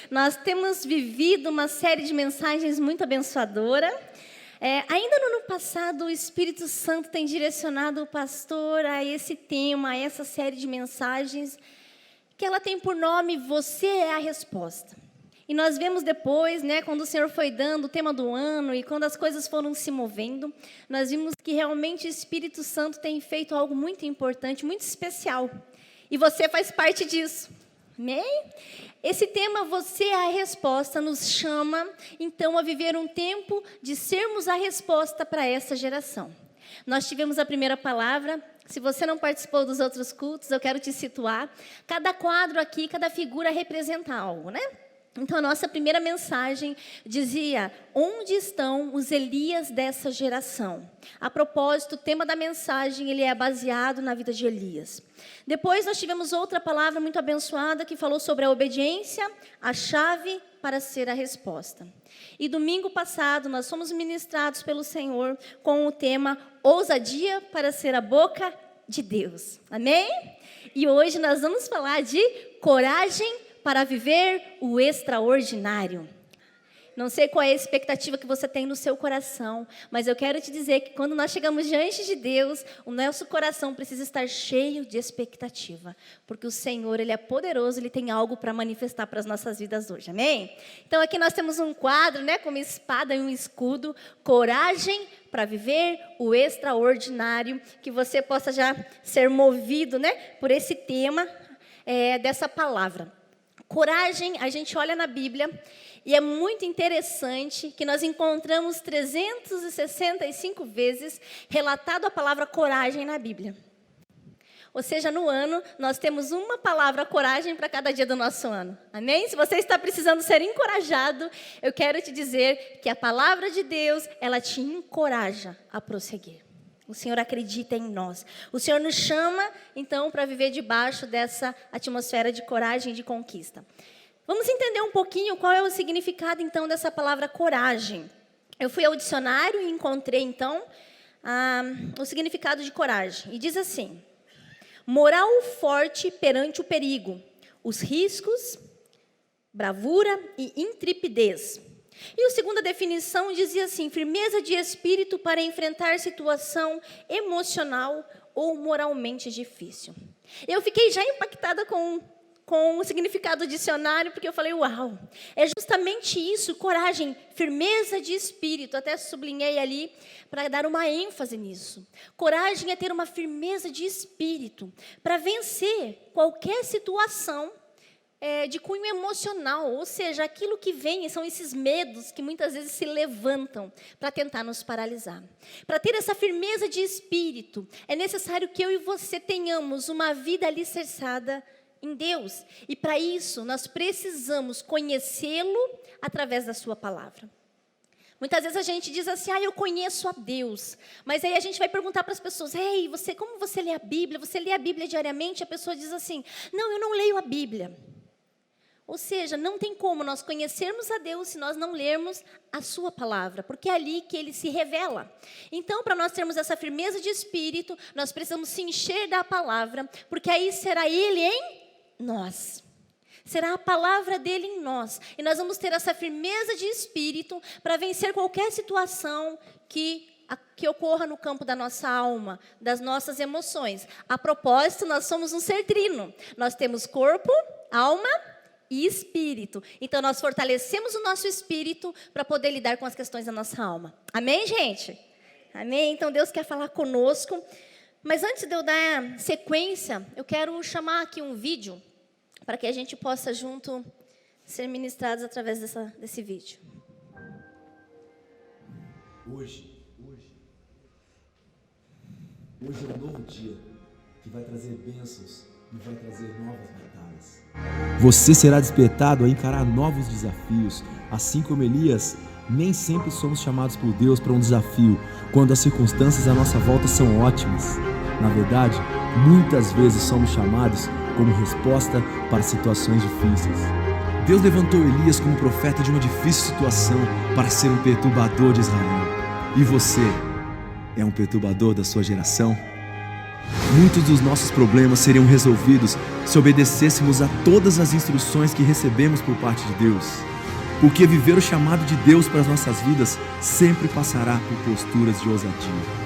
Nós temos vivido uma série de mensagens muito abençoadora. Ainda no ano passado, o Espírito Santo tem direcionado o pastor a esse tema, a essa série de mensagens, que ela tem por nome Você é a Resposta. E nós vemos depois, quando o Senhor foi dando o tema do ano e quando as coisas foram se movendo, nós vimos que realmente o Espírito Santo tem feito algo muito importante, muito especial. E você faz parte disso. Amém? Esse tema, Você é a Resposta, nos chama, então, a viver um tempo de sermos a resposta para essa geração. Nós tivemos a primeira palavra. Se você não participou dos outros cultos, eu quero te situar. Cada quadro aqui, cada figura representa algo, Então, a nossa primeira mensagem dizia: onde estão os Elias dessa geração? A propósito, o tema da mensagem ele é baseado na vida de Elias. Depois, nós tivemos outra palavra muito abençoada que falou sobre a obediência, a chave para ser a resposta. E domingo passado, nós fomos ministrados pelo Senhor com o tema ousadia para ser a boca de Deus. Amém? E hoje nós vamos falar de coragem para viver o extraordinário. Não sei qual é a expectativa que você tem no seu coração, mas eu quero te dizer que quando nós chegamos diante de Deus, o nosso coração precisa estar cheio de expectativa, porque o Senhor, Ele é poderoso, Ele tem algo para manifestar para as nossas vidas hoje, amém? Então aqui nós temos um quadro, com uma espada e um escudo, coragem para viver o extraordinário, que você possa já ser movido, por esse tema dessa palavra. Coragem, a gente olha na Bíblia e é muito interessante que nós encontramos 365 vezes relatado a palavra coragem na Bíblia. Ou seja, no ano, nós temos uma palavra coragem para cada dia do nosso ano. Amém? Se você está precisando ser encorajado, eu quero te dizer que a palavra de Deus, ela te encoraja a prosseguir. O Senhor acredita em nós. O Senhor nos chama, então, para viver debaixo dessa atmosfera de coragem e de conquista. Vamos entender um pouquinho qual é o significado, então, dessa palavra coragem. Eu fui ao dicionário e encontrei, então, o significado de coragem. E diz assim: moral forte perante o perigo, os riscos, bravura e intrepidez. E a segunda definição dizia assim: firmeza de espírito para enfrentar situação emocional ou moralmente difícil. Eu fiquei já impactada com o significado do dicionário, porque eu falei, uau, é justamente isso, coragem, firmeza de espírito, até sublinhei ali para dar uma ênfase nisso. Coragem é ter uma firmeza de espírito para vencer qualquer situação de cunho emocional, ou seja, aquilo que vem são esses medos que muitas vezes se levantam para tentar nos paralisar. Para ter essa firmeza de espírito, é necessário que eu e você tenhamos uma vida alicerçada em Deus. E para isso, nós precisamos conhecê-lo através da sua palavra. Muitas vezes a gente diz assim, eu conheço a Deus. Mas aí a gente vai perguntar para as pessoas, como você lê a Bíblia? Você lê a Bíblia diariamente? A pessoa diz assim, não, eu não leio a Bíblia. Ou seja, não tem como nós conhecermos a Deus se nós não lermos a sua palavra, porque é ali que Ele se revela. Então, para nós termos essa firmeza de espírito, nós precisamos se encher da palavra, porque aí será Ele em nós. Será a palavra dele em nós. E nós vamos ter essa firmeza de espírito para vencer qualquer situação que ocorra no campo da nossa alma, das nossas emoções. A propósito, nós somos um ser trino. Nós temos corpo, alma e espírito. Então, nós fortalecemos o nosso espírito para poder lidar com as questões da nossa alma. Amém, gente? Amém? Então, Deus quer falar conosco. Mas antes de eu dar sequência, eu quero chamar aqui um vídeo para que a gente possa junto ser ministrados através desse vídeo. Hoje é um novo dia que vai trazer bênçãos e vai trazer novas batalhas. Você será despertado a encarar novos desafios. Assim como Elias, nem sempre somos chamados por Deus para um desafio quando as circunstâncias à nossa volta são ótimas. Na verdade, muitas vezes somos chamados como resposta para situações difíceis. Deus levantou Elias como profeta de uma difícil situação para ser um perturbador de Israel. E você é um perturbador da sua geração? Muitos dos nossos problemas seriam resolvidos se obedecêssemos a todas as instruções que recebemos por parte de Deus. Porque viver o chamado de Deus para as nossas vidas sempre passará por posturas de ousadia.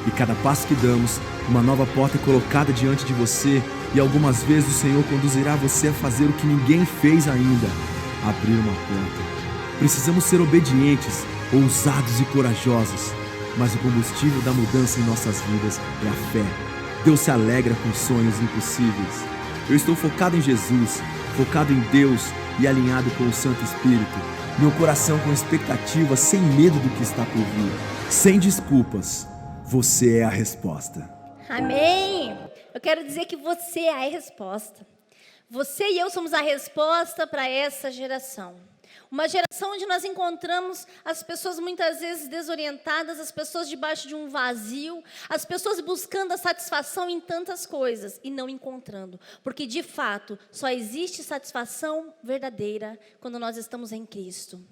E cada passo que damos, uma nova porta é colocada diante de você, e algumas vezes o Senhor conduzirá você a fazer o que ninguém fez ainda: abrir uma porta. Precisamos ser obedientes, ousados e corajosos, mas o combustível da mudança em nossas vidas é a fé. Deus se alegra com sonhos impossíveis. Eu estou focado em Jesus, focado em Deus e alinhado com o Santo Espírito. Meu coração com expectativa, sem medo do que está por vir. Sem desculpas, você é a resposta. Amém! Eu quero dizer que você é a resposta. Você e eu somos a resposta para essa geração. Uma geração onde nós encontramos as pessoas muitas vezes desorientadas, as pessoas debaixo de um vazio, as pessoas buscando a satisfação em tantas coisas e não encontrando. Porque, de fato, só existe satisfação verdadeira quando nós estamos em Cristo.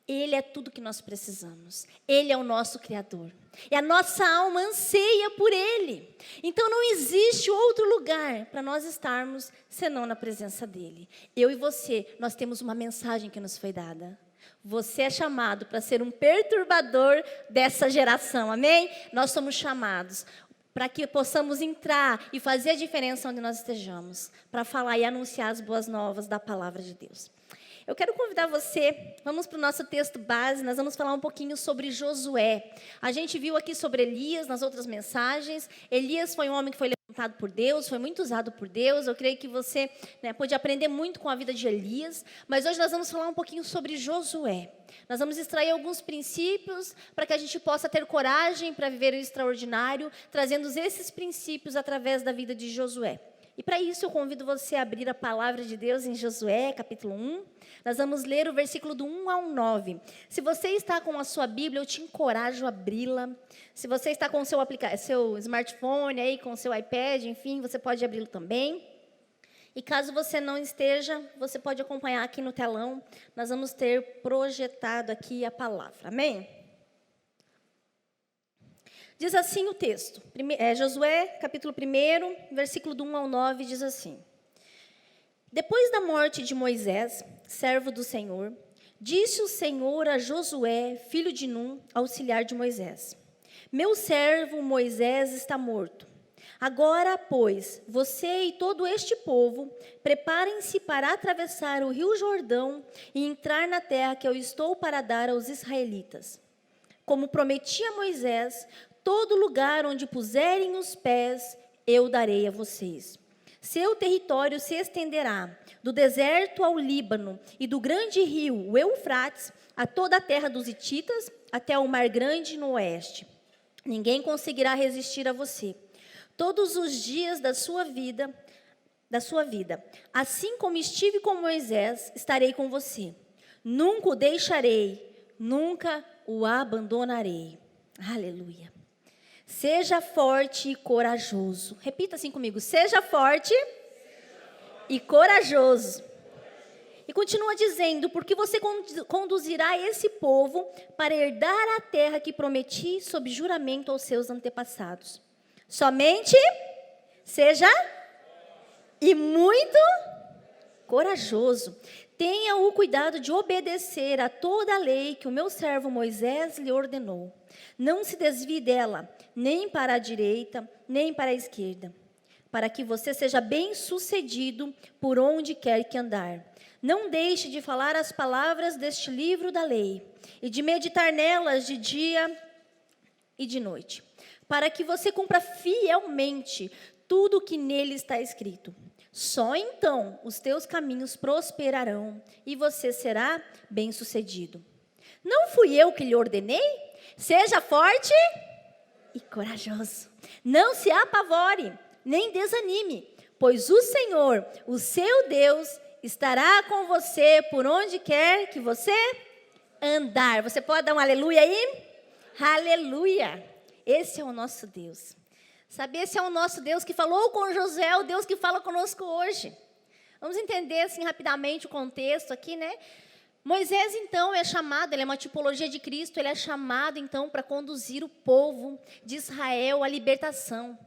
Ele é tudo que nós precisamos. Ele é o nosso Criador. E a nossa alma anseia por Ele. Então não existe outro lugar para nós estarmos senão na presença dEle. Eu e você, nós temos uma mensagem que nos foi dada. Você é chamado para ser um perturbador dessa geração, amém? Nós somos chamados para que possamos entrar e fazer a diferença onde nós estejamos, para falar e anunciar as boas novas da palavra de Deus. Eu quero convidar você, vamos para o nosso texto base, nós vamos falar um pouquinho sobre Josué. A gente viu aqui sobre Elias nas outras mensagens. Elias foi um homem que foi levantado por Deus, foi muito usado por Deus. Eu creio que você pôde aprender muito com a vida de Elias. Mas hoje nós vamos falar um pouquinho sobre Josué. Nós vamos extrair alguns princípios para que a gente possa ter coragem para viver o extraordinário, trazendo esses princípios através da vida de Josué. E para isso eu convido você a abrir a palavra de Deus em Josué, capítulo 1. Nós vamos ler o versículo do 1 ao 9. Se você está com a sua Bíblia, eu te encorajo a abri-la. Se você está com o seu smartphone, aí, com o seu iPad, enfim, você pode abri-lo também. E caso você não esteja, você pode acompanhar aqui no telão. Nós vamos ter projetado aqui a palavra. Amém? Diz assim o texto, Josué, capítulo 1, versículo do 1 ao 9, diz assim: Depois da morte de Moisés, servo do Senhor, disse o Senhor a Josué, filho de Num, auxiliar de Moisés: Meu servo Moisés está morto. Agora, pois, você e todo este povo, preparem-se para atravessar o rio Jordão e entrar na terra que eu estou para dar aos israelitas. Como prometi a Moisés, todo lugar onde puserem os pés, eu darei a vocês. Seu território se estenderá do deserto ao Líbano e do grande rio, o Eufrates, a toda a terra dos hititas, até o Mar Grande no oeste. Ninguém conseguirá resistir a você. Todos os dias da sua vida, assim como estive com Moisés, estarei com você. Nunca o deixarei, nunca o abandonarei. Aleluia. Seja forte e corajoso. Repita assim comigo. Seja forte e corajoso. E continua dizendo, porque você conduzirá esse povo para herdar a terra que prometi sob juramento aos seus antepassados. Somente seja e muito corajoso. Tenha o cuidado de obedecer a toda a lei que o meu servo Moisés lhe ordenou. Não se desvie dela, nem para a direita, nem para a esquerda, para que você seja bem-sucedido por onde quer que andar. Não deixe de falar as palavras deste livro da lei e de meditar nelas de dia e de noite, para que você cumpra fielmente tudo o que nele está escrito. Só então os teus caminhos prosperarão e você será bem-sucedido. Não fui eu que lhe ordenei? Seja forte e corajoso. Não se apavore, nem desanime, pois o Senhor, o seu Deus, estará com você por onde quer que você andar. Você pode dar um aleluia aí? Aleluia! Esse é o nosso Deus. Sabe, esse é o nosso Deus que falou com Josué, o Deus que fala conosco hoje. Vamos entender assim rapidamente o contexto aqui, né? Moisés, então, é chamado, ele é uma tipologia de Cristo, ele é chamado, então, para conduzir o povo de Israel à libertação.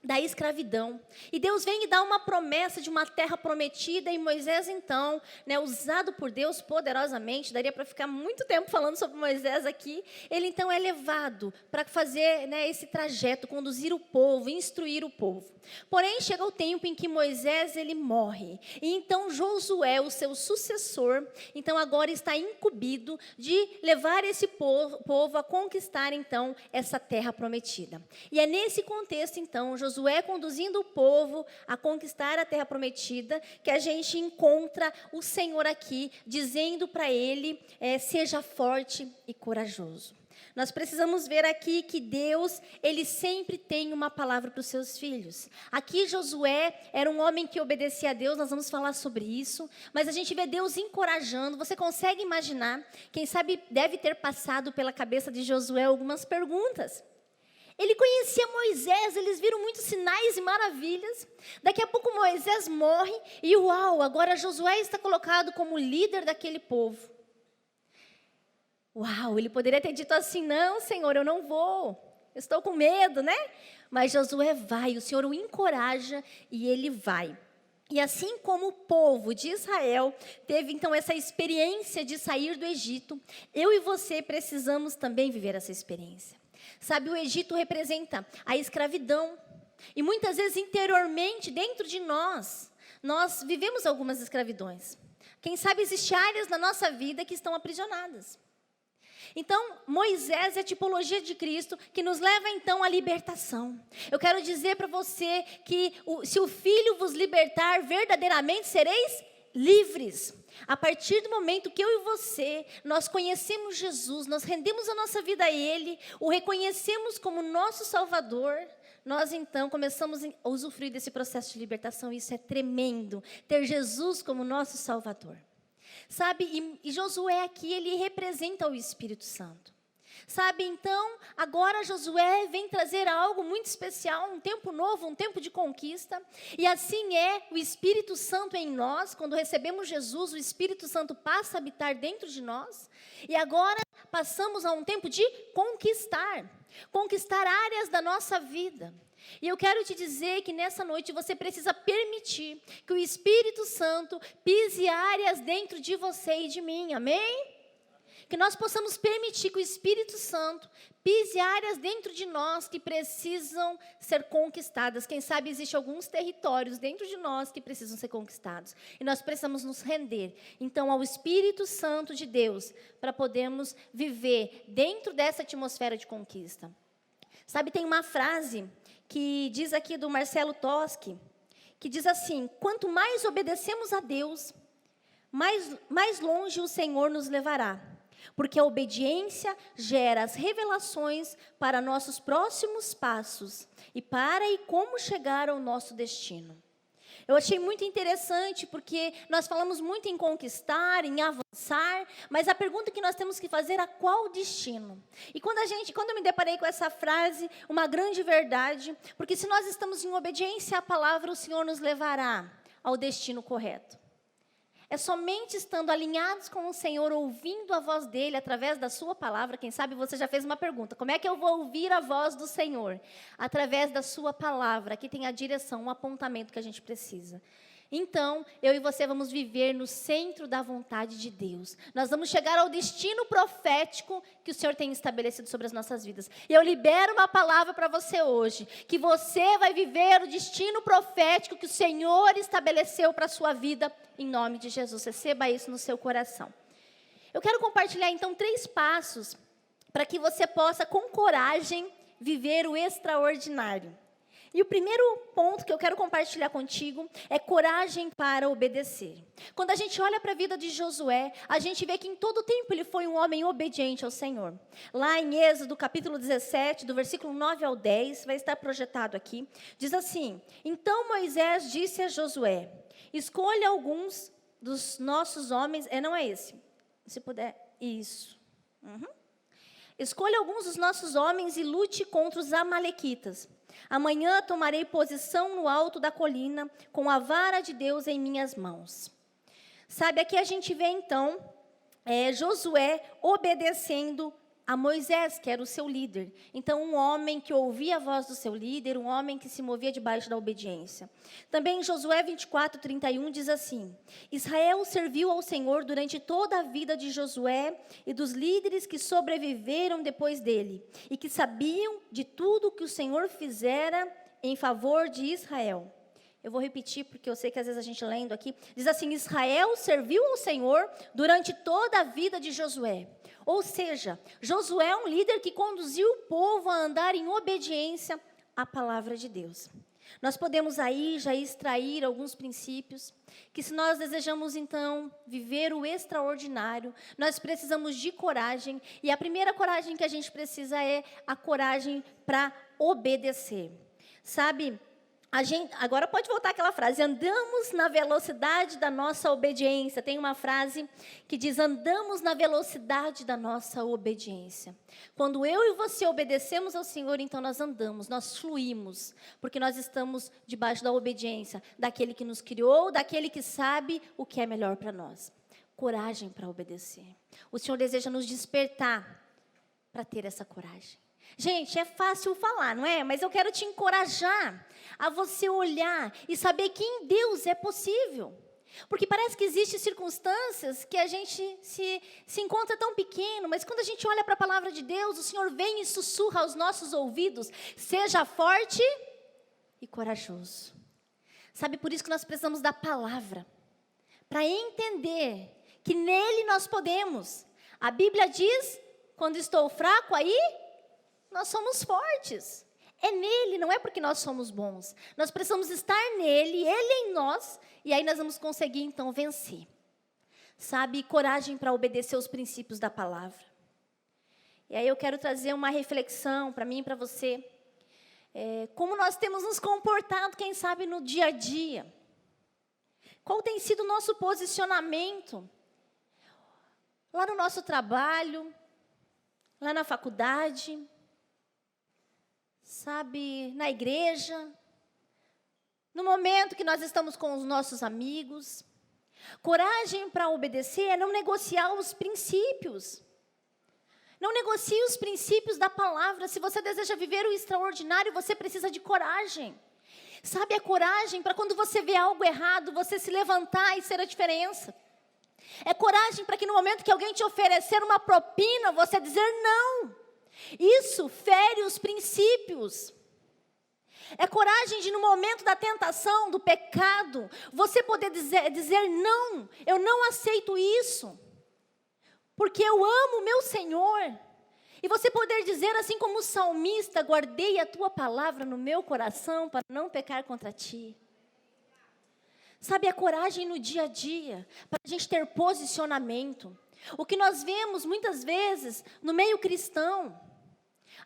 da escravidão. E Deus vem e dá uma promessa de uma terra prometida, e Moisés então, usado por Deus poderosamente, daria para ficar muito tempo falando sobre Moisés aqui, ele então é levado para fazer esse trajeto, conduzir o povo, instruir o povo. Porém, chega o tempo em que Moisés ele morre, e então Josué, o seu sucessor, então agora está incumbido de levar esse povo a conquistar então essa terra prometida. E é nesse contexto então, Josué conduzindo o povo a conquistar a terra prometida, que a gente encontra o Senhor aqui, dizendo para ele, seja forte e corajoso. Nós precisamos ver aqui que Deus, ele sempre tem uma palavra para os seus filhos. Aqui Josué era um homem que obedecia a Deus, nós vamos falar sobre isso, mas a gente vê Deus encorajando. Você consegue imaginar, quem sabe deve ter passado pela cabeça de Josué algumas perguntas. Ele conhecia Moisés, eles viram muitos sinais e maravilhas. Daqui a pouco Moisés morre e uau, agora Josué está colocado como líder daquele povo. Uau, ele poderia ter dito assim, não, Senhor, eu não vou, eu estou com medo, né? Mas Josué vai, o Senhor o encoraja e ele vai. E assim como o povo de Israel teve então essa experiência de sair do Egito, eu e você precisamos também viver essa experiência. Sabe, o Egito representa a escravidão. E muitas vezes interiormente, dentro de nós vivemos algumas escravidões. Quem sabe existem áreas na nossa vida que estão aprisionadas. Então, Moisés é a tipologia de Cristo que nos leva então à libertação. Eu quero dizer para você que se o Filho vos libertar, verdadeiramente sereis livres. A partir do momento que eu e você, nós conhecemos Jesus, nós rendemos a nossa vida a Ele, o reconhecemos como nosso Salvador, nós então começamos a usufruir desse processo de libertação. Isso é tremendo, ter Jesus como nosso Salvador. Sabe, e Josué aqui, ele representa o Espírito Santo. Sabe, então, agora Josué vem trazer algo muito especial, um tempo novo, um tempo de conquista. E assim é o Espírito Santo em nós. Quando recebemos Jesus, o Espírito Santo passa a habitar dentro de nós. E agora passamos a um tempo de conquistar áreas da nossa vida. E eu quero te dizer que nessa noite você precisa permitir que o Espírito Santo pise áreas dentro de você e de mim, amém? Que nós possamos permitir que o Espírito Santo pise áreas dentro de nós que precisam ser conquistadas. Quem sabe existem alguns territórios dentro de nós que precisam ser conquistados. E nós precisamos nos render, então, ao Espírito Santo de Deus, para podermos viver dentro dessa atmosfera de conquista. Sabe, tem uma frase que diz aqui do Marcelo Toschi, que diz assim: quanto mais obedecemos a Deus, mais longe o Senhor nos levará. Porque a obediência gera as revelações para nossos próximos passos e como chegar ao nosso destino. Eu achei muito interessante porque nós falamos muito em conquistar, em avançar, mas a pergunta que nós temos que fazer é: a qual destino? E quando eu me deparei com essa frase, uma grande verdade, porque se nós estamos em obediência à palavra, o Senhor nos levará ao destino correto. É somente estando alinhados com o Senhor, ouvindo a voz dEle através da sua palavra. Quem sabe você já fez uma pergunta: como é que eu vou ouvir a voz do Senhor? Através da sua palavra. Aqui tem a direção, um apontamento que a gente precisa. Então, eu e você vamos viver no centro da vontade de Deus. Nós vamos chegar ao destino profético que o Senhor tem estabelecido sobre as nossas vidas. E eu libero uma palavra para você hoje, que você vai viver o destino profético que o Senhor estabeleceu para a sua vida, em nome de Jesus. Receba isso no seu coração. Eu quero compartilhar, então, 3 passos para que você possa, com coragem, viver o extraordinário. E o primeiro ponto que eu quero compartilhar contigo é coragem para obedecer. Quando a gente olha para a vida de Josué, a gente vê que em todo tempo ele foi um homem obediente ao Senhor. Lá em Êxodo, capítulo 17, do versículo 9 ao 10, vai estar projetado aqui, diz assim: então Moisés disse a Josué: escolha alguns dos nossos homens, não é esse, se puder, isso. Escolha alguns dos nossos homens e lute contra os amalequitas. Amanhã tomarei posição no alto da colina, com a vara de Deus em minhas mãos. Sabe, aqui a gente vê então Josué obedecendo a Moisés, que era o seu líder. Então, um homem que ouvia a voz do seu líder, um homem que se movia debaixo da obediência. Também em Josué 24:31 diz assim: Israel serviu ao Senhor durante toda a vida de Josué e dos líderes que sobreviveram depois dele, e que sabiam de tudo que o Senhor fizera em favor de Israel. Eu vou repetir, porque eu sei que às vezes a gente lendo aqui, diz assim: Israel serviu ao Senhor durante toda a vida de Josué. Ou seja, Josué é um líder que conduziu o povo a andar em obediência à palavra de Deus. Nós podemos aí já extrair alguns princípios, que se nós desejamos então viver o extraordinário, nós precisamos de coragem, e a primeira coragem que a gente precisa é a coragem para obedecer. Sabe, agora pode voltar aquela frase: andamos na velocidade da nossa obediência. Tem uma frase que diz: andamos na velocidade da nossa obediência. Quando eu e você obedecemos ao Senhor, então nós andamos, nós fluímos, porque nós estamos debaixo da obediência daquele que nos criou, daquele que sabe o que é melhor para nós. Coragem para obedecer. O Senhor deseja nos despertar para ter essa coragem. Gente, é fácil falar, não é? Mas eu quero te encorajar a você olhar e saber que em Deus é possível. Porque parece que existem circunstâncias que a gente se encontra tão pequeno, mas quando a gente olha para a palavra de Deus, o Senhor vem e sussurra aos nossos ouvidos: seja forte e corajoso. Sabe, por isso que nós precisamos da palavra, para entender que nele nós podemos. A Bíblia diz: quando estou fraco, aí nós somos fortes. É nele, não é porque nós somos bons. Nós precisamos estar nele, ele em nós, e aí nós vamos conseguir então vencer. Sabe, coragem para obedecer os princípios da palavra. E aí eu quero trazer uma reflexão para mim e para você. Como nós temos nos comportado, quem sabe, no dia a dia. Qual tem sido o nosso posicionamento? Lá no nosso trabalho, lá na faculdade, sabe, na igreja, no momento que nós estamos com os nossos amigos. Coragem para obedecer é não negociar os princípios. Não negocie os princípios da palavra. Se você deseja viver o extraordinário, você precisa de coragem. Sabe, a coragem para quando você vê algo errado, você se levantar e ser a diferença. É coragem para que no momento que alguém te oferecer uma propina, você dizer não. Isso fere os princípios. É coragem de no momento da tentação, do pecado, você poder dizer não, eu não aceito isso, porque eu amo o meu Senhor. E você poder dizer assim como o salmista: guardei a tua palavra no meu coração para não pecar contra ti. Sabe, a coragem no dia a dia, para a gente ter posicionamento. O que nós vemos muitas vezes no meio cristão,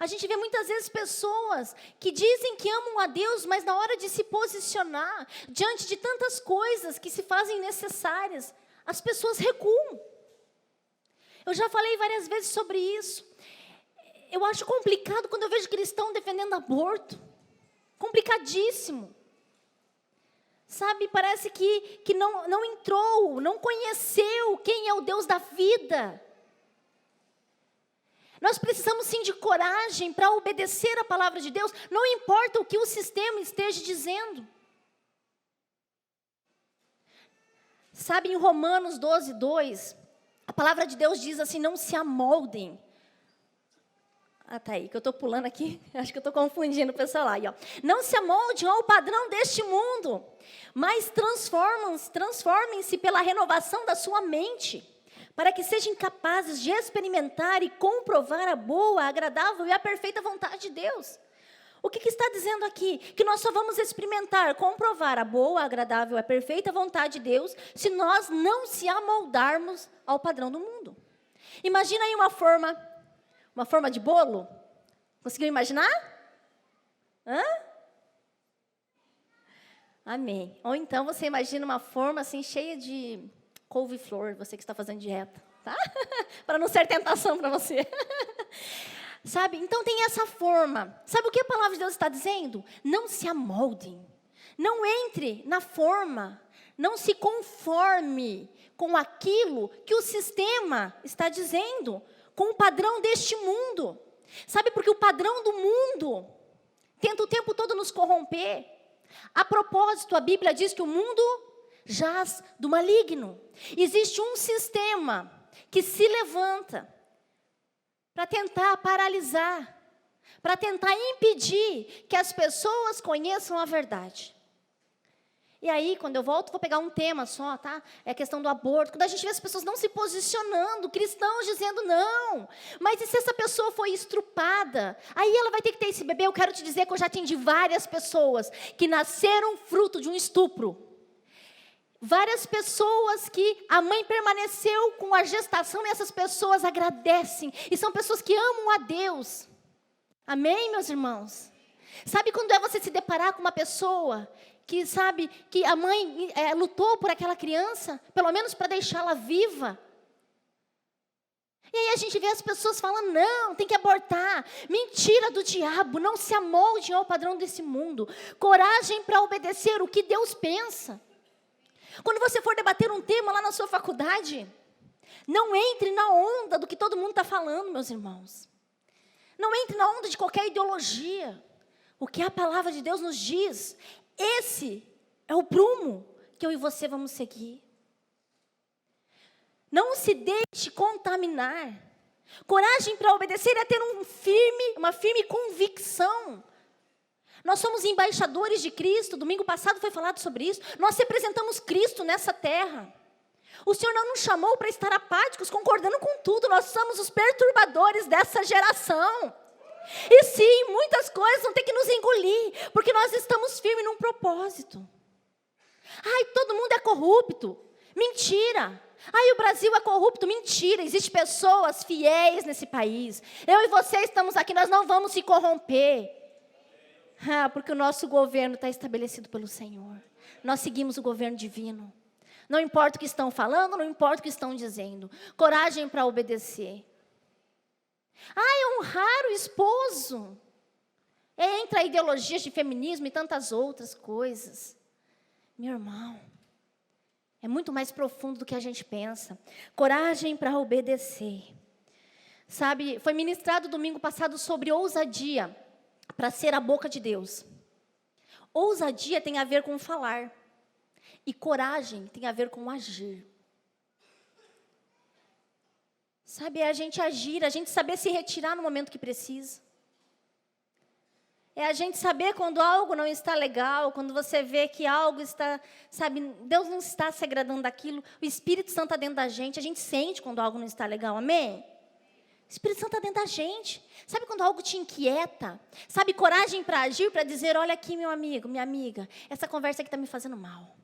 a gente vê muitas vezes pessoas que dizem que amam a Deus, mas na hora de se posicionar, diante de tantas coisas que se fazem necessárias, as pessoas recuam. Eu já falei várias vezes sobre isso. Eu acho complicado quando eu vejo cristão defendendo aborto. Complicadíssimo. Sabe, parece que não entrou, não conheceu quem é o Deus da vida. Nós precisamos sim de coragem para obedecer a palavra de Deus, não importa o que o sistema esteja dizendo. Sabe, em Romanos 12:2, a palavra de Deus diz assim: não se amoldem. Tá aí, que eu estou pulando aqui, acho que eu estou confundindo o pessoal lá. Não se amoldem ao padrão deste mundo, mas transformem-se pela renovação da sua mente, para que sejam capazes de experimentar e comprovar a boa, agradável e a perfeita vontade de Deus. O que está dizendo aqui? Que nós só vamos experimentar, comprovar a boa, agradável e a perfeita vontade de Deus, se nós não se amoldarmos ao padrão do mundo. Imagina aí uma forma de bolo. Conseguiu imaginar? Amém. Ou então você imagina uma forma assim cheia de couve-flor, você que está fazendo dieta, tá? Para não ser tentação para você. Sabe, então tem essa forma. Sabe o que a palavra de Deus está dizendo? Não se amoldem. Não entre na forma. Não se conforme com aquilo que o sistema está dizendo. com o padrão deste mundo. Sabe, porque o padrão do mundo tenta o tempo todo nos corromper. A propósito, a Bíblia diz que o mundo jaz do maligno. Existe um sistema que se levanta para tentar paralisar, para tentar impedir que as pessoas conheçam a verdade. E aí, quando eu volto, vou pegar um tema só, tá? É a questão do aborto. Quando a gente vê as pessoas não se posicionando, cristãos dizendo não. Mas e se essa pessoa foi estrupada? Aí ela vai ter que ter esse bebê. Eu quero te dizer que eu já atendi várias pessoas que nasceram fruto de um estupro. Várias pessoas que a mãe permaneceu com a gestação e essas pessoas agradecem. E são pessoas que amam a Deus. Amém, meus irmãos? Sabe quando é você se deparar com uma pessoa que sabe que a mãe lutou por aquela criança, pelo menos para deixá-la viva? E aí a gente vê as pessoas falando, não, tem que abortar. Mentira do diabo, não se amolde ao padrão desse mundo. Coragem para obedecer o que Deus pensa. Quando você for debater um tema lá na sua faculdade, não entre na onda do que todo mundo está falando, meus irmãos. Não entre na onda de qualquer ideologia. O que a palavra de Deus nos diz, esse é o prumo que eu e você vamos seguir. Não se deixe contaminar. Coragem para obedecer é ter uma firme convicção. Nós somos embaixadores de Cristo. Domingo passado foi falado sobre isso. Nós representamos Cristo nessa terra. O Senhor não nos chamou para estar apáticos, concordando com tudo. Nós somos os perturbadores dessa geração. E sim, muitas coisas vão ter que nos engolir, porque nós estamos firmes num propósito. Ai, todo mundo é corrupto. Mentira. Ai, o Brasil é corrupto. Mentira. Existem pessoas fiéis nesse país. Eu e você estamos aqui, nós não vamos se corromper. Porque o nosso governo está estabelecido pelo Senhor. Nós seguimos o governo divino. Não importa o que estão falando, não importa o que estão dizendo. Coragem para obedecer. Honrar o esposo. Entra ideologias de feminismo e tantas outras coisas. Meu irmão, é muito mais profundo do que a gente pensa. Coragem para obedecer. Sabe, foi ministrado domingo passado sobre ousadia para ser a boca de Deus. Ousadia tem a ver com falar. E coragem tem a ver com agir. Sabe, é a gente agir, a gente saber se retirar no momento que precisa. É a gente saber quando algo não está legal, quando você vê que algo está, sabe, Deus não está se agradando daquilo, o Espírito Santo está dentro da gente, a gente sente quando algo não está legal, amém? O Espírito Santo está dentro da gente. Sabe quando algo te inquieta? Sabe, coragem para agir, para dizer, olha aqui meu amigo, minha amiga, essa conversa aqui está me fazendo mal.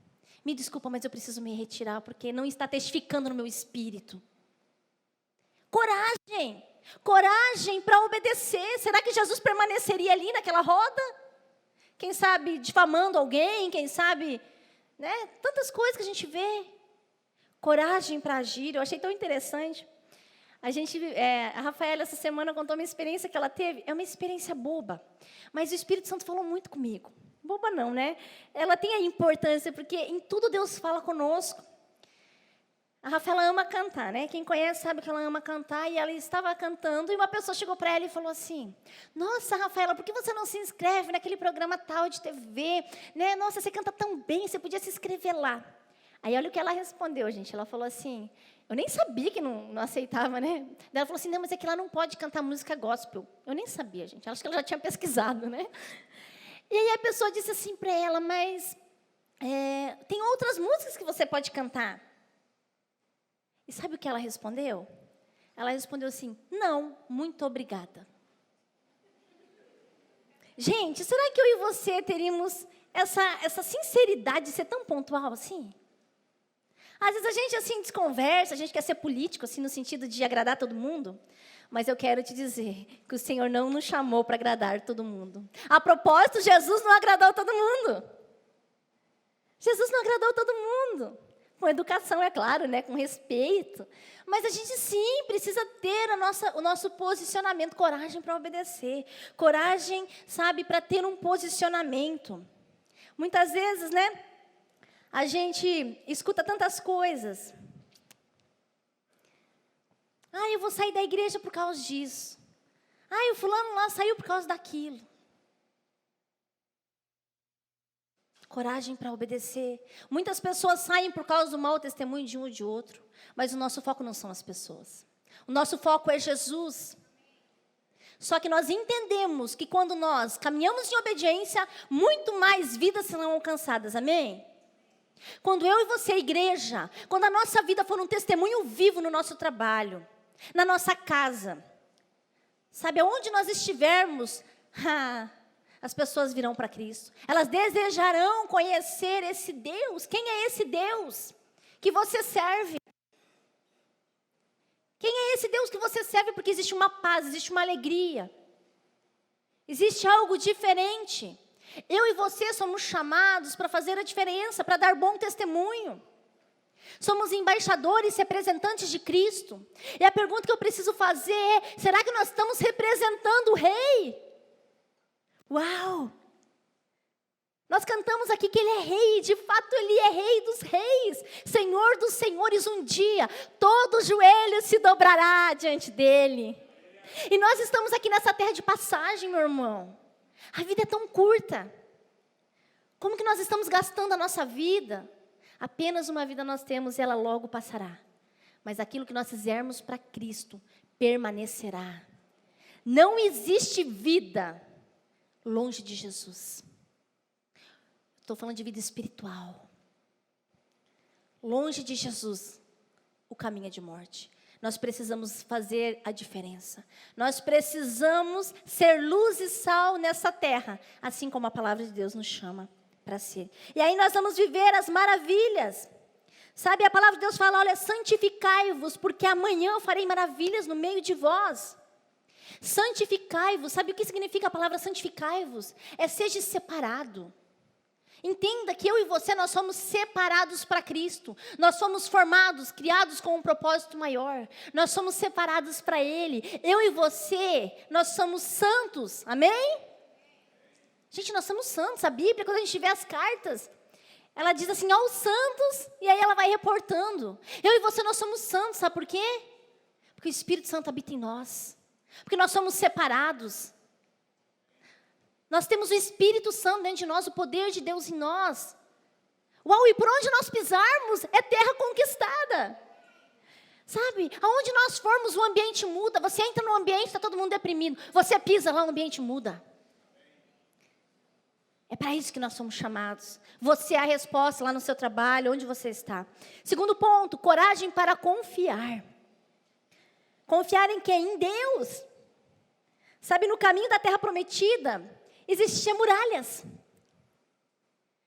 Me desculpa, mas eu preciso me retirar, porque não está testificando no meu espírito. Coragem. Coragem para obedecer. Será que Jesus permaneceria ali naquela roda? Quem sabe difamando alguém, quem sabe, né? Tantas coisas que a gente vê. Coragem para agir. Eu achei tão interessante. A Rafaela, essa semana, contou uma experiência que ela teve. É uma experiência boba, mas o Espírito Santo falou muito comigo. Boba não, né? Ela tem a importância, porque em tudo Deus fala conosco. A Rafaela ama cantar, né? Quem conhece sabe que ela ama cantar, e ela estava cantando, e uma pessoa chegou para ela e falou assim, nossa, Rafaela, por que você não se inscreve naquele programa tal de TV? Né? Nossa, você canta tão bem, você podia se inscrever lá. Aí olha o que ela respondeu, gente. Ela falou assim, eu nem sabia que não aceitava, né? Ela falou assim, não, mas é que lá não pode cantar música gospel. Eu nem sabia, gente. Acho que ela já tinha pesquisado, né? E aí a pessoa disse assim para ela, mas tem outras músicas que você pode cantar. E sabe o que ela respondeu? Ela respondeu assim, não, muito obrigada. Gente, será que eu e você teríamos essa sinceridade de ser tão pontual assim? Às vezes a gente assim desconversa, a gente quer ser político, assim, no sentido de agradar todo mundo. Mas eu quero te dizer que o Senhor não nos chamou para agradar todo mundo. A propósito, Jesus não agradou todo mundo. Jesus não agradou todo mundo. Com educação, é claro, né? Com respeito. Mas a gente sim precisa ter o nosso posicionamento, coragem para obedecer. Coragem, sabe, para ter um posicionamento. Muitas vezes, né? A gente escuta tantas coisas. Ah, eu vou sair da igreja por causa disso. Ah, o fulano lá saiu por causa daquilo. Coragem para obedecer. Muitas pessoas saem por causa do mau testemunho de um ou de outro. Mas o nosso foco não são as pessoas. O nosso foco é Jesus. Só que nós entendemos que quando nós caminhamos em obediência, muito mais vidas serão alcançadas. Amém? Quando eu e você, igreja, quando a nossa vida for um testemunho vivo no nosso trabalho, na nossa casa, sabe, aonde nós estivermos, as pessoas virão para Cristo. Elas desejarão conhecer esse Deus. Quem é esse Deus que você serve? Quem é esse Deus que você serve? Porque existe uma paz, existe uma alegria. Existe algo diferente. Eu e você somos chamados para fazer a diferença, para dar bom testemunho. Somos embaixadores, representantes de Cristo. E a pergunta que eu preciso fazer é: será que nós estamos representando o Rei? Uau! Nós cantamos aqui que Ele é Rei, de fato Ele é Rei dos reis, Senhor dos senhores. Um dia, todo joelho se dobrará diante dEle. E nós estamos aqui nessa terra de passagem, meu irmão. A vida é tão curta. Como que nós estamos gastando a nossa vida? Apenas uma vida nós temos e ela logo passará. Mas aquilo que nós fizermos para Cristo permanecerá. Não existe vida longe de Jesus. Estou falando de vida espiritual. Longe de Jesus, o caminho é de morte. Nós precisamos fazer a diferença. Nós precisamos ser luz e sal nessa terra, assim como a palavra de Deus nos chama para ser. E aí nós vamos viver as maravilhas. Sabe, a palavra de Deus fala: olha, santificai-vos, porque amanhã eu farei maravilhas no meio de vós. Santificai-vos. Sabe o que significa a palavra santificai-vos? É seja separado. Entenda que eu e você, nós somos separados para Cristo. Nós somos formados, criados com um propósito maior. Nós somos separados para Ele. Eu e você, nós somos santos. Amém? Gente, nós somos santos. A Bíblia, quando a gente vê as cartas, ela diz assim, aos santos, e aí ela vai reportando. Eu e você, nós somos santos. Sabe por quê? Porque o Espírito Santo habita em nós. Porque nós somos separados. Nós temos o Espírito Santo dentro de nós, o poder de Deus em nós. Uau, e por onde nós pisarmos é terra conquistada. Sabe, aonde nós formos o ambiente muda. Você entra no ambiente, está todo mundo deprimido. Você pisa lá, o ambiente muda. É para isso que nós somos chamados. Você é a resposta lá no seu trabalho, onde você está. Segundo ponto, coragem para confiar. Confiar em quem? Em Deus. Sabe, no caminho da terra prometida, existiam muralhas,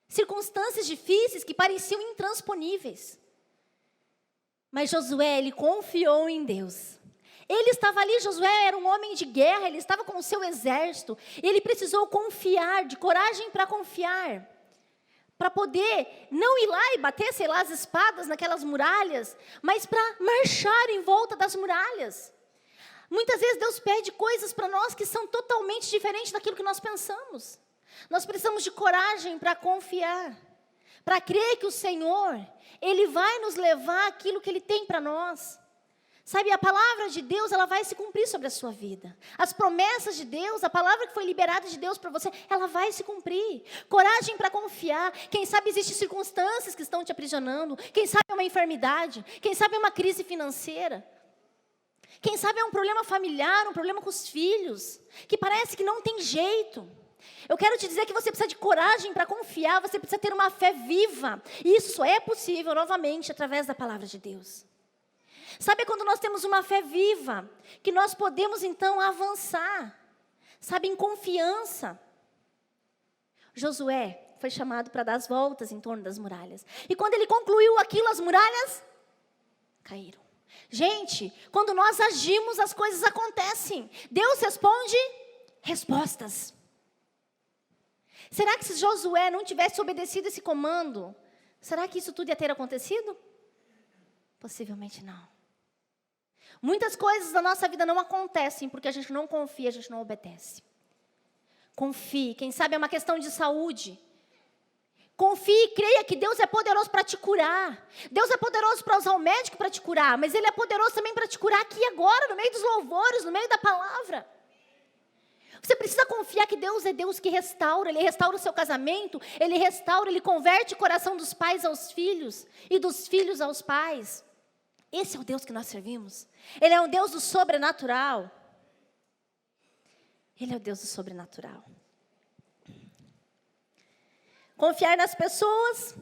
circunstâncias difíceis que pareciam intransponíveis. Mas Josué, ele confiou em Deus. Ele estava ali, Josué era um homem de guerra, ele estava com o seu exército. Ele precisou confiar, de coragem para confiar. Para poder não ir lá e bater, sei lá, as espadas naquelas muralhas, mas para marchar em volta das muralhas. Muitas vezes Deus pede coisas para nós que são totalmente diferentes daquilo que nós pensamos. Nós precisamos de coragem para confiar, para crer que o Senhor, Ele vai nos levar aquilo que Ele tem para nós. Sabe, a palavra de Deus, ela vai se cumprir sobre a sua vida. As promessas de Deus, a palavra que foi liberada de Deus para você, ela vai se cumprir. Coragem para confiar. Quem sabe existem circunstâncias que estão te aprisionando. Quem sabe é uma enfermidade. Quem sabe é uma crise financeira. Quem sabe é um problema familiar, um problema com os filhos, que parece que não tem jeito. Eu quero te dizer que você precisa de coragem para confiar, você precisa ter uma fé viva. E isso só é possível, novamente, através da palavra de Deus. Sabe quando nós temos uma fé viva, que nós podemos então avançar, sabe, em confiança. Josué foi chamado para dar as voltas em torno das muralhas. E quando ele concluiu aquilo, as muralhas caíram. Gente, quando nós agimos, as coisas acontecem. Deus responde respostas. Será que se Josué não tivesse obedecido esse comando, será que isso tudo ia ter acontecido? Possivelmente não. Muitas coisas da nossa vida não acontecem porque a gente não confia, a gente não obedece. Confie, quem sabe é uma questão de saúde. Confie e creia que Deus é poderoso para te curar. Deus é poderoso para usar o médico para te curar, mas Ele é poderoso também para te curar aqui e agora, no meio dos louvores, no meio da palavra. Você precisa confiar que Deus é Deus que restaura. Ele restaura o seu casamento, Ele restaura, Ele converte o coração dos pais aos filhos e dos filhos aos pais. Esse é o Deus que nós servimos. Ele é um Deus do sobrenatural. Ele é o Deus do sobrenatural. Confiar nas pessoas.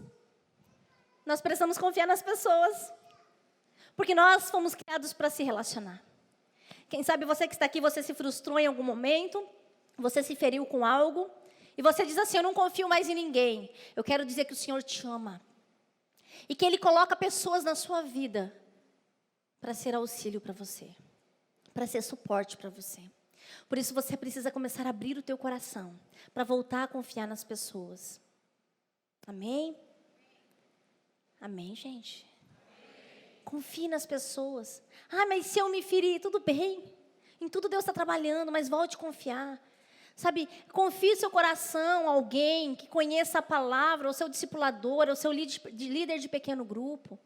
Nós precisamos confiar nas pessoas. Porque nós fomos criados para se relacionar. Quem sabe você que está aqui, você se frustrou em algum momento. Você se feriu com algo. E você diz assim, eu não confio mais em ninguém. Eu quero dizer que o Senhor te ama. E que Ele coloca pessoas na sua vida para ser auxílio para você. Para ser suporte para você. Por isso você precisa começar a abrir o teu coração. Para voltar a confiar nas pessoas. Amém? Amém, gente? Confie nas pessoas. Ah, mas se eu me ferir, tudo bem. Em tudo Deus está trabalhando, mas volte a confiar. Sabe, confie seu coração a alguém que conheça a palavra, ou seu discipulador, ou seu líder de pequeno grupo.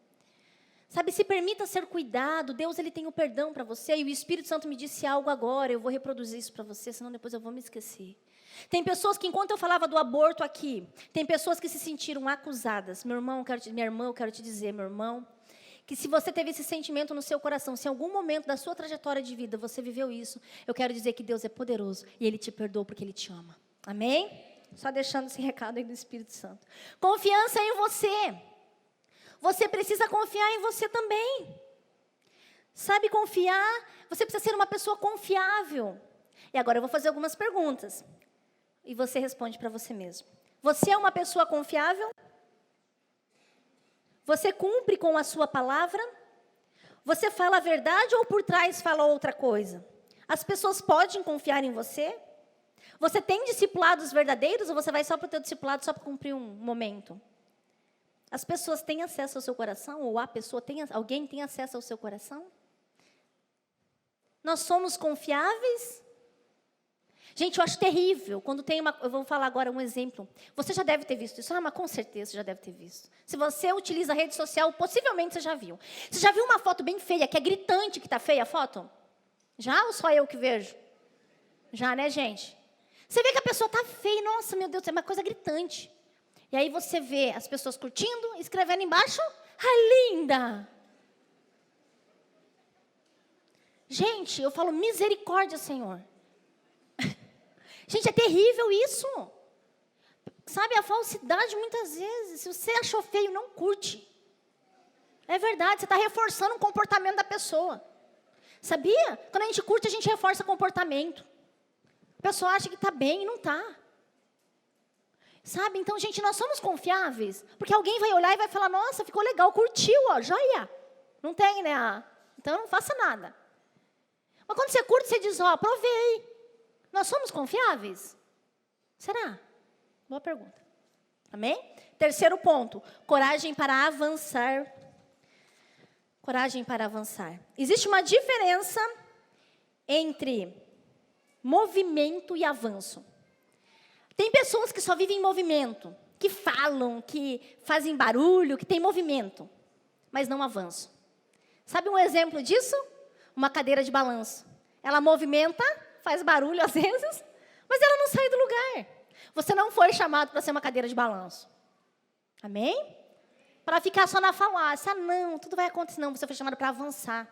Sabe, se permita ser cuidado. Deus, Ele tem o perdão para você. E o Espírito Santo me disse algo agora. Eu vou reproduzir isso para você, senão depois eu vou me esquecer. Tem pessoas que, enquanto eu falava do aborto aqui, tem pessoas que se sentiram acusadas. Minha irmã, eu quero te dizer, meu irmão, que se você teve esse sentimento no seu coração, se em algum momento da sua trajetória de vida você viveu isso, eu quero dizer que Deus é poderoso e Ele te perdoa porque Ele te ama. Amém? Só deixando esse recado aí do Espírito Santo. Confiança em você. Você precisa confiar em você também. Sabe confiar? Você precisa ser uma pessoa confiável. E agora eu vou fazer algumas perguntas. E você responde para você mesmo. Você é uma pessoa confiável? Você cumpre com a sua palavra? Você fala a verdade ou por trás fala outra coisa? As pessoas podem confiar em você? Você tem discipulados verdadeiros ou você vai só para o teu discipulado só para cumprir um momento? As pessoas têm acesso ao seu coração? Ou alguém tem acesso ao seu coração? Nós somos confiáveis? Gente, eu acho terrível quando tem eu vou falar agora um exemplo. Você já deve ter visto isso, mas com certeza você já deve ter visto. Se você utiliza a rede social, possivelmente você já viu. Você já viu uma foto bem feia, que é gritante que está feia a foto? Já ou só eu que vejo? Já, né, gente? Você vê que a pessoa está feia, nossa, meu Deus, é uma coisa gritante. E aí você vê as pessoas curtindo, escrevendo embaixo, ai, linda! Gente, eu falo, misericórdia, Senhor. Gente, é terrível isso. Sabe, a falsidade muitas vezes, se você achou feio, não curte. É verdade, você está reforçando o comportamento da pessoa. Sabia? Quando a gente curte, a gente reforça o comportamento. A pessoa acha que está bem e não está. Sabe, então, gente, nós somos confiáveis. Porque alguém vai olhar e vai falar, nossa, ficou legal, curtiu, ó, joia. Não tem, né? Então, não faça nada. Mas quando você curte, você diz, ó, aprovei. Nós somos confiáveis? Será? Boa pergunta. Amém? Terceiro ponto, coragem para avançar. Coragem para avançar. Existe uma diferença entre movimento e avanço. Tem pessoas que só vivem em movimento, que falam, que fazem barulho, que tem movimento, mas não avançam. Sabe um exemplo disso? Uma cadeira de balanço. Ela movimenta, faz barulho às vezes, mas ela não sai do lugar. Você não foi chamado para ser uma cadeira de balanço. Amém? Para ficar só na falácia. Não, tudo vai acontecer. Não, você foi chamado para avançar.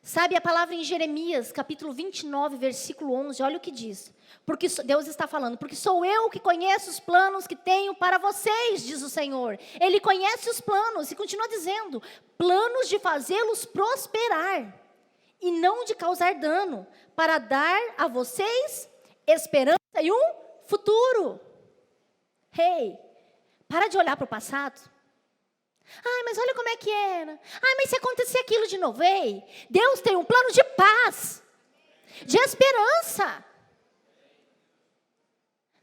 Sabe a palavra em Jeremias, capítulo 29, versículo 11, olha o que diz. Porque Deus está falando, porque sou eu que conheço os planos que tenho para vocês, diz o Senhor. Ele conhece os planos e continua dizendo, planos de fazê-los prosperar e não de causar dano, para dar a vocês esperança e um futuro. Hey, para de olhar para o passado. Ai, mas olha como é que era. Ai, mas se acontecer aquilo de novo, ei, Deus tem um plano de paz, de esperança.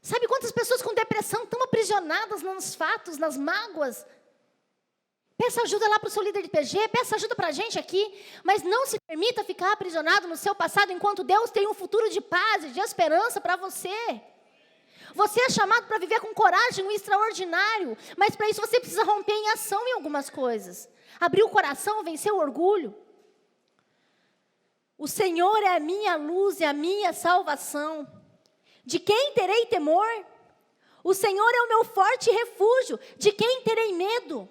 Sabe quantas pessoas com depressão estão aprisionadas nos fatos, nas mágoas? Peça ajuda lá para o seu líder de PG, peça ajuda para a gente aqui, mas não se permita ficar aprisionado no seu passado, enquanto Deus tem um futuro de paz e de esperança para você. Você é chamado para viver com coragem, o extraordinário. Mas para isso você precisa romper em ação em algumas coisas. Abrir o coração, vencer o orgulho. O Senhor é a minha luz e a minha salvação. De quem terei temor? O Senhor é o meu forte refúgio. De quem terei medo?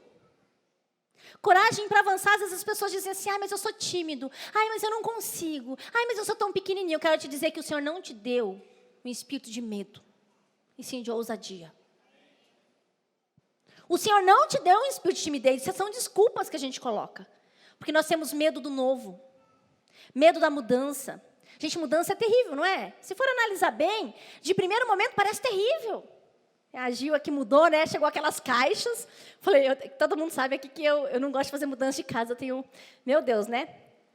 Coragem para avançar. Às vezes as pessoas dizem assim, mas eu sou tímido. Mas eu não consigo. Mas eu sou tão pequenininho. Eu quero te dizer que o Senhor não te deu um espírito de medo, e sim de ousadia. O Senhor não te deu um espírito de timidez. Isso são desculpas que a gente coloca. Porque nós temos medo do novo. Medo da mudança. Gente, mudança é terrível, não é? Se for analisar bem, de primeiro momento parece terrível. A Gil aqui mudou, né? Chegou aquelas caixas. Falei, todo mundo sabe aqui que eu não gosto de fazer mudança de casa. Eu tenho, meu Deus, né?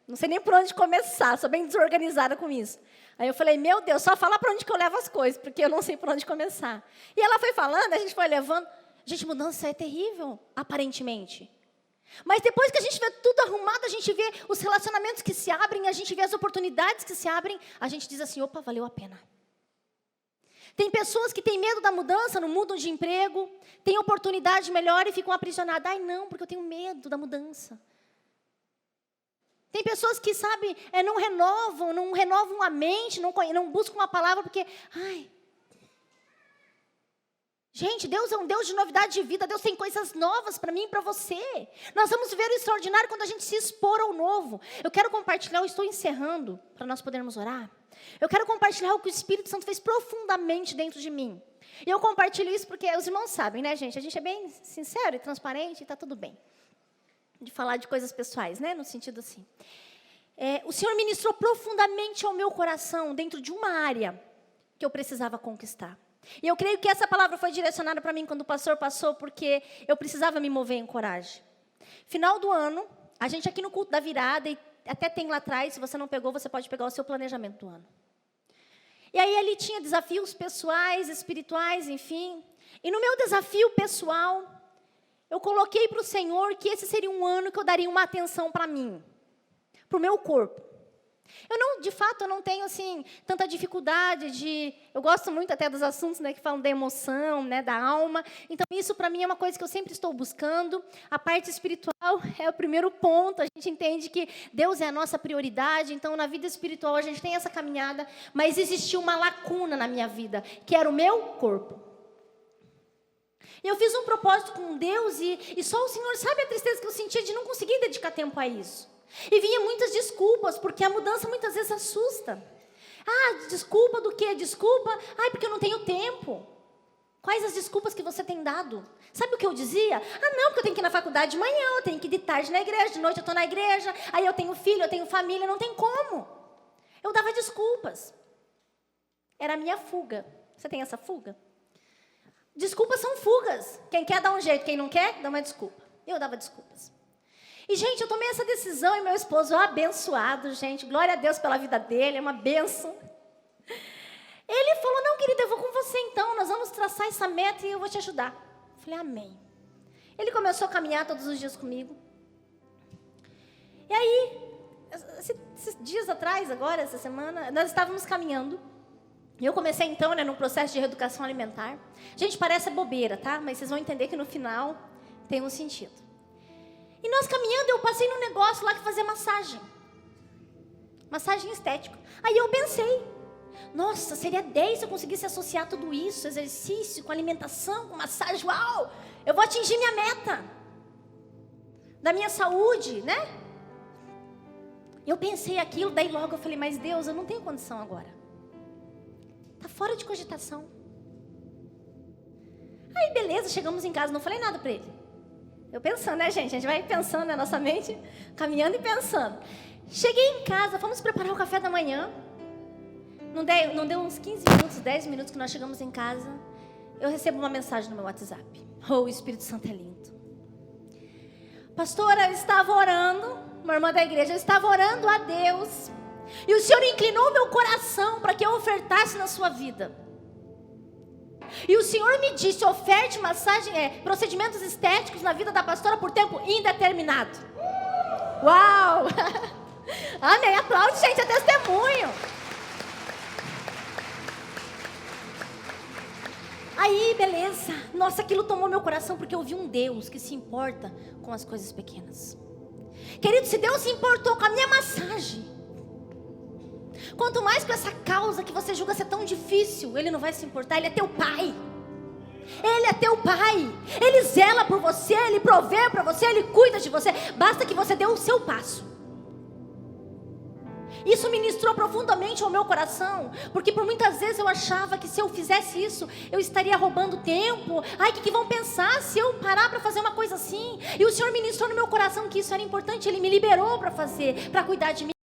Não sei nem por onde começar. Sou bem desorganizada com isso. Aí eu falei, meu Deus, só fala para onde que eu levo as coisas, porque eu não sei por onde começar. E ela foi falando, a gente foi levando. Gente, mudança é terrível, aparentemente. Mas depois que a gente vê tudo arrumado, a gente vê os relacionamentos que se abrem, a gente vê as oportunidades que se abrem, a gente diz assim, opa, valeu a pena. Tem pessoas que têm medo da mudança, não mudam de emprego, têm oportunidade melhor e ficam aprisionadas. Não, porque eu tenho medo da mudança. Tem pessoas que, sabe, não renovam a mente, não buscam uma palavra, porque, gente, Deus é um Deus de novidade de vida. Deus tem coisas novas para mim e para você. Nós vamos ver o extraordinário quando a gente se expor ao novo. Eu quero compartilhar, eu estou encerrando, para nós podermos orar. Eu quero compartilhar o que o Espírito Santo fez profundamente dentro de mim. E eu compartilho isso porque os irmãos sabem, né, gente? A gente é bem sincero e transparente e está tudo bem. De falar de coisas pessoais, né? No sentido assim. O Senhor ministrou profundamente ao meu coração dentro de uma área que eu precisava conquistar. E eu creio que essa palavra foi direcionada para mim quando o pastor passou, porque eu precisava me mover em coragem. Final do ano, a gente aqui no culto da virada, e até tem lá atrás, se você não pegou, você pode pegar o seu planejamento do ano. E aí ele tinha desafios pessoais, espirituais, enfim. E no meu desafio pessoal, eu coloquei para o Senhor que esse seria um ano que eu daria uma atenção para mim, para o meu corpo. De fato, eu não tenho, assim, tanta dificuldade de... Eu gosto muito até dos assuntos, né, que falam da emoção, né, da alma. Então, isso, para mim, é uma coisa que eu sempre estou buscando. A parte espiritual é o primeiro ponto. A gente entende que Deus é a nossa prioridade. Então, na vida espiritual, a gente tem essa caminhada. Mas existiu uma lacuna na minha vida, que era o meu corpo. E eu fiz um propósito com Deus e só o Senhor sabe a tristeza que eu sentia de não conseguir dedicar tempo a isso. E vinha muitas desculpas, porque a mudança muitas vezes assusta. Desculpa do quê? Desculpa, porque eu não tenho tempo. Quais as desculpas que você tem dado? Sabe o que eu dizia? Não, porque eu tenho que ir na faculdade de manhã, eu tenho que ir de tarde na igreja, de noite eu estou na igreja, aí eu tenho filho, eu tenho família, não tem como. Eu dava desculpas. Era a minha fuga. Você tem essa fuga? Desculpas são fugas. Quem quer dá um jeito, quem não quer, dá uma desculpa. Eu dava desculpas. E, gente, eu tomei essa decisão e meu esposo, abençoado, gente, glória a Deus pela vida dele, é uma bênção. Ele falou, não, querida, eu vou com você então, nós vamos traçar essa meta e eu vou te ajudar. Eu falei, amém. Ele começou a caminhar todos os dias comigo. E aí, esses dias atrás, agora, essa semana, nós estávamos caminhando. E eu comecei então, num processo de reeducação alimentar. Gente, parece bobeira, tá? Mas vocês vão entender que no final tem um sentido. E nós caminhando, eu passei num negócio lá que fazia massagem. Massagem estética. Aí eu pensei, nossa, seria 10 se eu conseguisse associar tudo isso, exercício, com alimentação, com massagem, uau! Eu vou atingir minha meta. Da minha saúde, né? Eu pensei aquilo, daí logo eu falei, mas Deus, eu não tenho condição agora. Está fora de cogitação. Aí beleza, chegamos em casa, não falei nada para ele. Eu pensando, né, gente? A gente vai pensando na nossa mente, caminhando e pensando. Cheguei em casa, fomos preparar o café da manhã. Não deu uns 15 minutos, 10 minutos que nós chegamos em casa. Eu recebo uma mensagem no meu WhatsApp. O Espírito Santo é lindo. Pastora, eu estava orando, uma irmã da igreja, eu estava orando a Deus. E o Senhor inclinou meu coração para que eu ofertasse na sua vida. E o Senhor me disse, oferte procedimentos estéticos na vida da pastora por tempo indeterminado. Uau! Amém, aplaude, gente, é testemunho. Aí, beleza. Nossa, aquilo tomou meu coração, porque eu vi um Deus que se importa com as coisas pequenas. Querido, se Deus se importou com a minha massagem, quanto mais com essa causa que você julga ser tão difícil, Ele não vai se importar. Ele é teu Pai. Ele é teu Pai. Ele zela por você, Ele provê para você, Ele cuida de você. Basta que você dê o seu passo. Isso ministrou profundamente ao meu coração, porque por muitas vezes eu achava que se eu fizesse isso, eu estaria roubando tempo. Ai, o que vão pensar se eu parar para fazer uma coisa assim? E o Senhor ministrou no meu coração que isso era importante. Ele me liberou para fazer, para cuidar de mim.